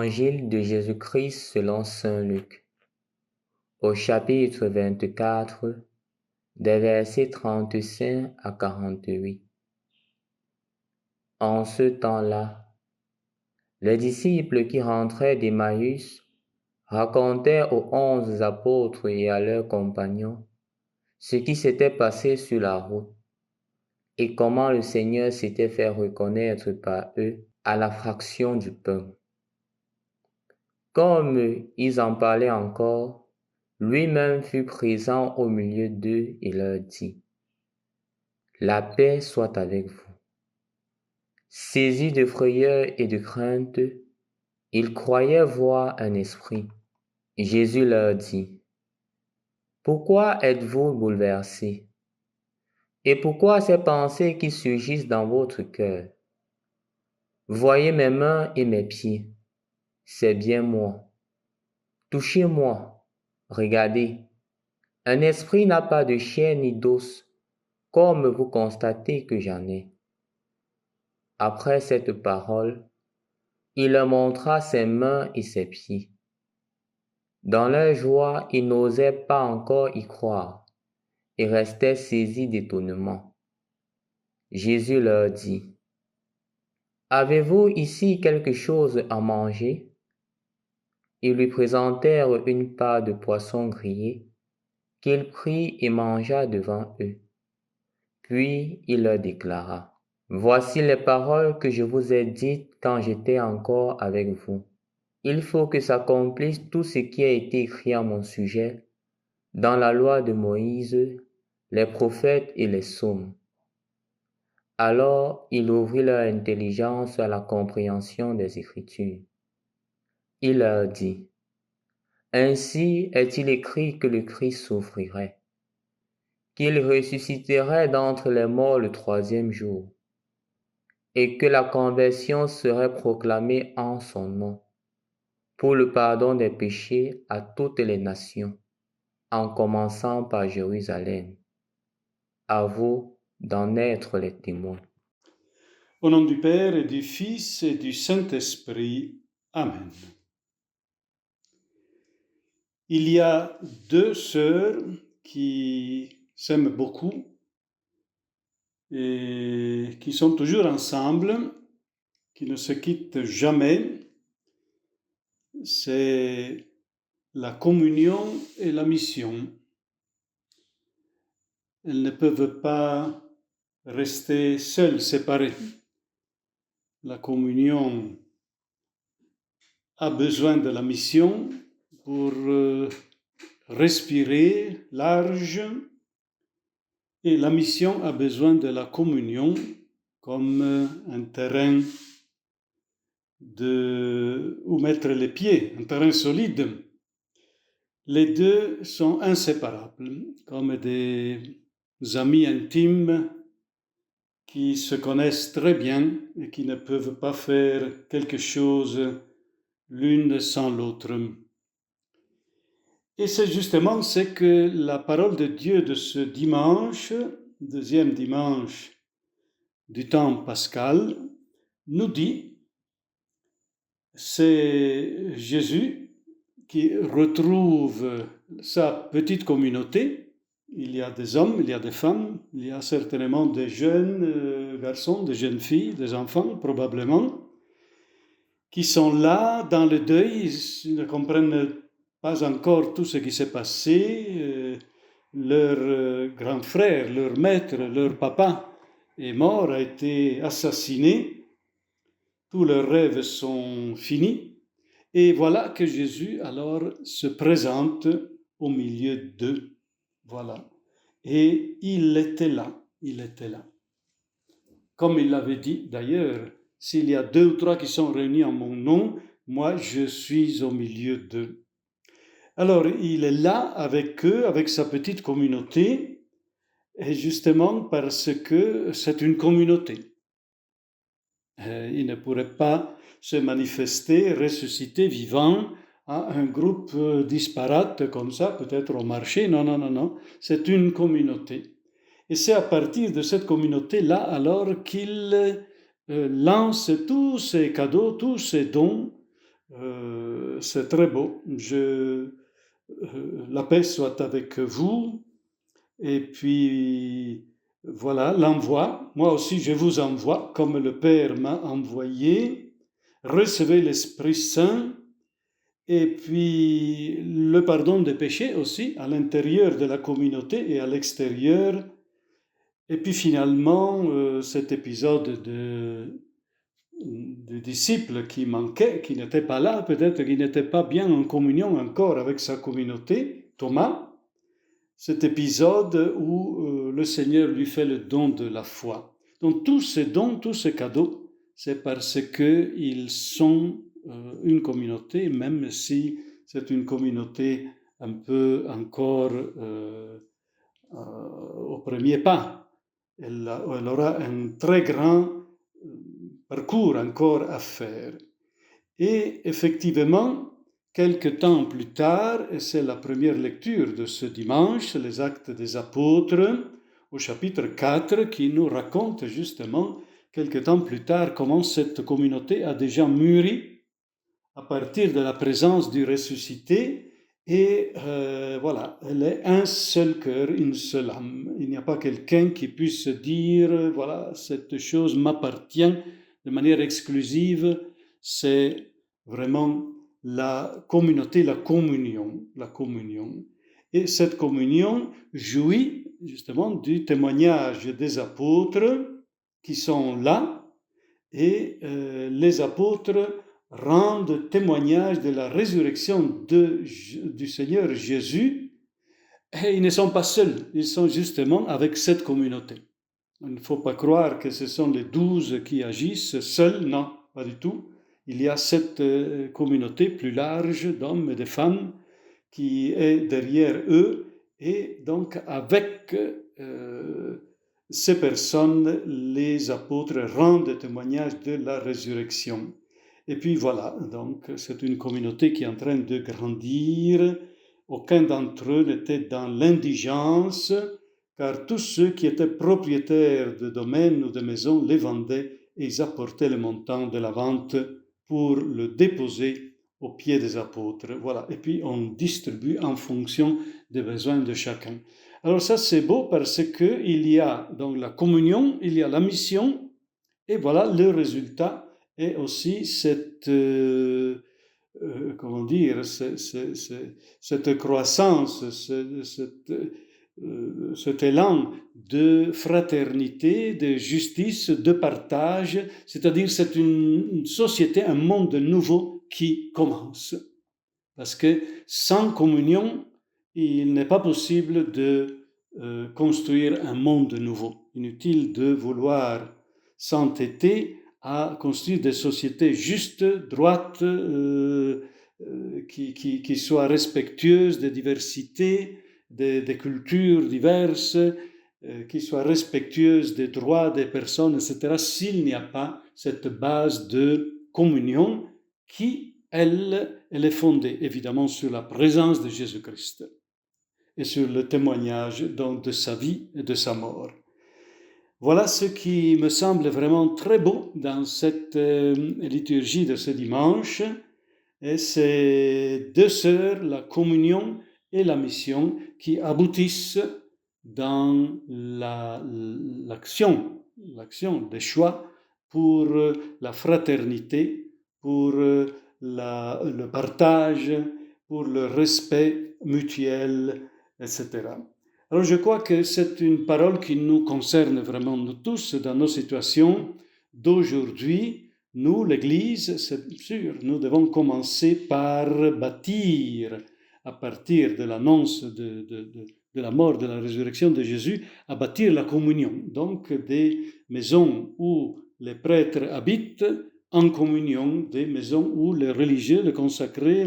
Évangile de Jésus-Christ selon saint Luc, au chapitre 24, des versets 35 à 48. En ce temps-là, les disciples qui rentraient d'Emmaüs racontèrent aux 11 apôtres et à leurs compagnons ce qui s'était passé sur la route et comment le Seigneur s'était fait reconnaître par eux à la fraction du pain. Comme ils en parlaient encore, lui-même fut présent au milieu d'eux et leur dit: La paix soit avec vous. Saisis de frayeur et de crainte, ils croyaient voir un esprit. Jésus leur dit: Pourquoi êtes-vous bouleversés? Et pourquoi ces pensées qui surgissent dans votre cœur? Voyez mes mains et mes pieds, c'est bien moi. Touchez-moi, regardez. Un esprit n'a pas de chair ni d'os, comme vous constatez que j'en ai. Après cette parole, il leur montra ses mains et ses pieds. Dans leur joie, ils n'osaient pas encore y croire et restaient saisis d'étonnement. Jésus leur dit: Avez-vous ici quelque chose à manger? Ils lui présentèrent une part de poisson grillé qu'il prit et mangea devant eux. Puis il leur déclara: Voici les paroles que je vous ai dites quand j'étais encore avec vous. Il faut que s'accomplisse tout ce qui a été écrit à mon sujet dans la loi de Moïse, les prophètes et les psaumes. Alors il ouvrit leur intelligence à la compréhension des Écritures. Il leur dit: Ainsi est-il écrit que le Christ souffrirait, qu'il ressusciterait d'entre les morts le troisième jour, et que la conversion serait proclamée en son nom, pour le pardon des péchés à toutes les nations, en commençant par Jérusalem. À vous d'en être les témoins. Au nom du Père et du Fils et du Saint-Esprit. Amen. Il y a deux sœurs qui s'aiment beaucoup et qui sont toujours ensemble, qui ne se quittent jamais. C'est la communion et la mission. Elles ne peuvent pas rester seules, séparées. La communion a besoin de la mission pour respirer large, et la mission a besoin de la communion comme un terrain où mettre les pieds, un terrain solide. Les deux sont inséparables, comme des amis intimes qui se connaissent très bien et qui ne peuvent pas faire quelque chose l'une sans l'autre. Et c'est justement ce que la parole de Dieu de ce dimanche, deuxième dimanche du temps pascal, nous dit. C'est Jésus qui retrouve sa petite communauté. Il y a des hommes, il y a des femmes, il y a certainement des jeunes garçons, des jeunes filles, des enfants probablement, qui sont là dans le deuil. Ils ne comprennent pas encore tout ce qui s'est passé. Leur grand frère, leur maître, leur papa est mort, a été assassiné. Tous leurs rêves sont finis. Et voilà que Jésus alors se présente au milieu d'eux. Voilà. Et il était là. Comme il l'avait dit d'ailleurs, s'il y a 2 ou 3 qui sont réunis en mon nom, moi je suis au milieu d'eux. Alors il est là avec eux, avec sa petite communauté, et justement parce que c'est une communauté. Il ne pourrait pas se manifester, ressusciter, vivant, à un groupe disparate comme ça, peut-être au marché. Non. C'est une communauté. Et c'est à partir de cette communauté-là, alors qu'il lance tous ses cadeaux, tous ses dons C'est très beau. La paix soit avec vous. Et puis, voilà, l'envoi. Moi aussi, je vous envoie, comme le Père m'a envoyé. Recevez l'Esprit Saint. Et puis, le pardon des péchés aussi, à l'intérieur de la communauté et à l'extérieur. Et puis, finalement, cet épisode de disciple qui manquait, qui n'était pas là, peut-être qui n'était pas bien en communion encore avec sa communauté, Thomas, cet épisode où le Seigneur lui fait le don de la foi. Donc tous ces dons, tous ces cadeaux, c'est parce qu'ils sont une communauté, même si c'est une communauté un peu encore au premier pas. Elle aura un très grand parcours encore à faire. Et effectivement, quelque temps plus tard, et c'est la première lecture de ce dimanche, les Actes des Apôtres, au chapitre 4, qui nous raconte justement, quelque temps plus tard, comment cette communauté a déjà mûri à partir de la présence du ressuscité. Et voilà, elle est un seul cœur, une seule âme. Il n'y a pas quelqu'un qui puisse dire, voilà, cette chose m'appartient de manière exclusive. C'est vraiment la communauté, la communion. Et cette communion jouit justement du témoignage des apôtres qui sont là, et les apôtres rendent témoignage de la résurrection du Seigneur Jésus, et ils ne sont pas seuls, ils sont justement avec cette communauté. Il ne faut pas croire que ce sont les 12 qui agissent seuls, non, pas du tout. Il y a cette communauté plus large d'hommes et de femmes qui est derrière eux, et donc avec ces personnes, les apôtres rendent témoignage de la résurrection. Et puis voilà, donc c'est une communauté qui est en train de grandir. Aucun d'entre eux n'était dans l'indigence, car tous ceux qui étaient propriétaires de domaines ou de maisons les vendaient et ils apportaient le montant de la vente pour le déposer aux pieds des apôtres. Voilà. Et puis on distribue en fonction des besoins de chacun. Alors ça c'est beau parce qu'il y a donc la communion, il y a la mission, et voilà le résultat est aussi cette comment dire, cette croissance, cet élan de fraternité, de justice, de partage, c'est-à-dire c'est une société, un monde nouveau qui commence. Parce que sans communion, il n'est pas possible de construire un monde nouveau. Inutile de vouloir s'entêter à construire des sociétés justes, droites, qui soient respectueuses des diversités, des cultures diverses, qui soient respectueuses des droits des personnes, etc., s'il n'y a pas cette base de communion qui, elle est fondée évidemment sur la présence de Jésus-Christ et sur le témoignage donc de sa vie et de sa mort. Voilà ce qui me semble vraiment très beau dans cette liturgie de ce dimanche. Et c'est deux sœurs, la communion et la mission, qui aboutissent dans l'action des choix pour la fraternité, pour le partage, pour le respect mutuel, etc. Alors je crois que c'est une parole qui nous concerne vraiment nous tous dans nos situations d'aujourd'hui. Nous, l'Église, c'est sûr, nous devons commencer par bâtir, à partir de l'annonce de la mort, de la résurrection de Jésus, à bâtir la communion. Donc des maisons où les prêtres habitent en communion, des maisons où les religieux, les consacrés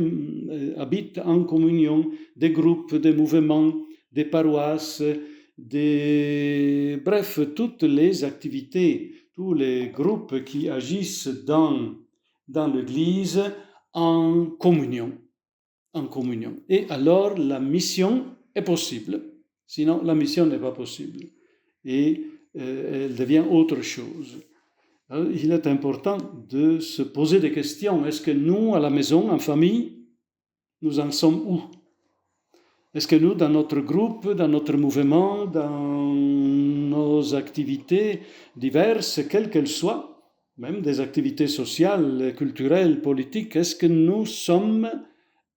habitent en communion, des groupes, des mouvements, des paroisses, bref, toutes les activités, tous les groupes qui agissent dans l'Église en communion. Et alors la mission est possible, sinon la mission n'est pas possible et elle devient autre chose. Il est important de se poser des questions. Est-ce que nous, à la maison, en famille, nous en sommes où? Est-ce que nous, dans notre groupe, dans notre mouvement, dans nos activités diverses, quelles qu'elles soient, même des activités sociales, culturelles, politiques, est-ce que nous sommes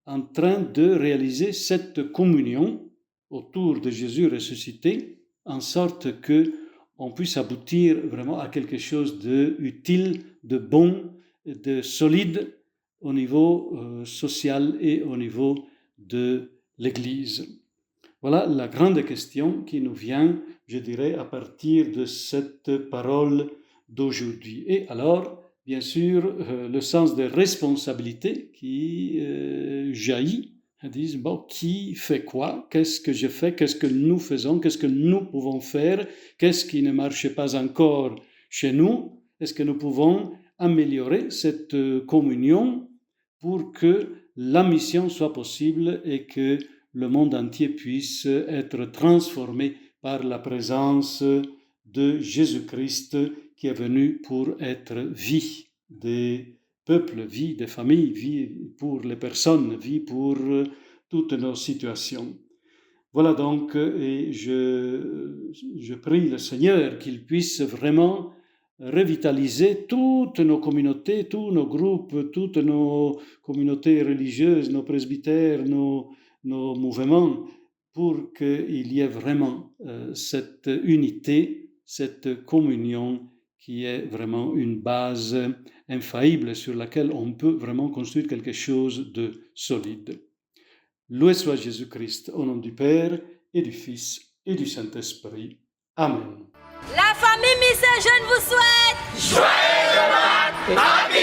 en train de réaliser cette communion autour de Jésus ressuscité, en sorte que on puisse aboutir vraiment à quelque chose d'utile, de bon, de solide au niveau social et au niveau de l'Église. Voilà la grande question qui nous vient, je dirais, à partir de cette parole d'aujourd'hui. Et alors, bien sûr, le sens de responsabilité qui jaillit, disent, bon, qui fait quoi? Qu'est-ce que je fais? Qu'est-ce que nous faisons? Qu'est-ce que nous pouvons faire? Qu'est-ce qui ne marche pas encore chez nous? Est-ce que nous pouvons améliorer cette communion pour que la mission soit possible et que le monde entier puisse être transformé par la présence de Jésus-Christ qui est venu pour être vie des peuples, vie des familles, vie pour les personnes, vie pour toutes nos situations. Voilà donc, et je prie le Seigneur qu'il puisse vraiment revitaliser toutes nos communautés, tous nos groupes, toutes nos communautés religieuses, nos presbytères, nos mouvements, pour qu'il y ait vraiment cette unité, cette communion qui est vraiment une base infaillible sur laquelle on peut vraiment construire quelque chose de solide. Loué soit Jésus-Christ, au nom du Père et du Fils et du Saint-Esprit. Amen. La famille Miss Jeune vous souhaite joyeux Pâques,